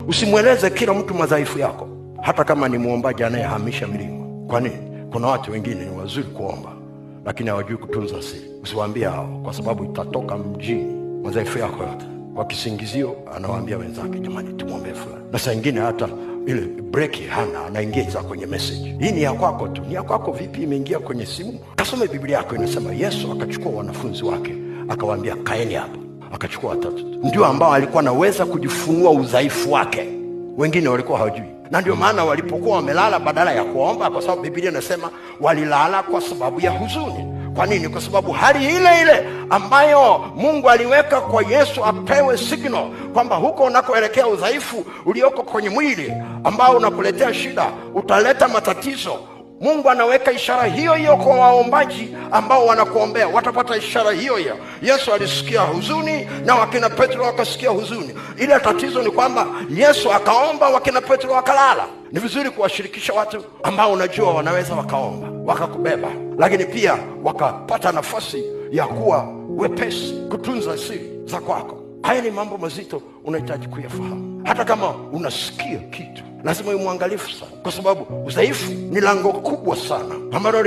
Usimweleze kila mtu madhaifu yako, hata kama ni muombaji anayehamisha milima. Kwa nini? Kuna watu wengine ni wazuri kuomba lakini hawajui kutunza siri. Usiwaambie hao, kwa sababu itatoka mjini madhaifu yako yote. Kwa kisingizio anawaambia wenzake, jamani tumuombe fulani. Na saa nyingine hata ile break hana, anaingiza kwenye message. Hii ni ya kwako tu. Ni ya kwako vipi? Imeingia kwenye simu. Kasome Biblia yako, inasema Yesu akachukua wanafunzi wake akawaambia, kaeni hapa. Akachukua watatu. Ndio ambao alikuwa anaweza kujifunua udhaifu wake. Wengine walikuwa hawajui. Na ndio maana walipokuwa wamelala badala ya kuomba, kwa sababu Biblia inasema walilala kwa sababu ya huzuni. Kwa nini? Kwa sababu hali ile ile ambayo Mungu aliweka kwa Yesu apewe signal kwamba huko unakoelekea udhaifu ulioko kwenye mwili ambao unakuletea shida, utaleta matatizo, Mungu anaweka ishara hiyo hiyo kwa waombaji ambao wanakuombea, watapata ishara hiyo hiyo. Yesu alisikia huzuni na wakina Petro wakasikia huzuni. Ile tatizo ni kwamba Yesu akaomba, wakina Petro wakalala. Ni vizuri kuwashirikisha watu ambao unajua wanaweza wakaomba, wakakubeba, lakini pia wakapata nafasi ya kuwa wepesi kutunza siri za kwako. Haya ni mambo mazito unahitaji kuyafahamu. Hata kama unasikia kitu, lazima uwe mwangalifu sana, kwa sababu udhaifu ni lango kubwa sana ambalo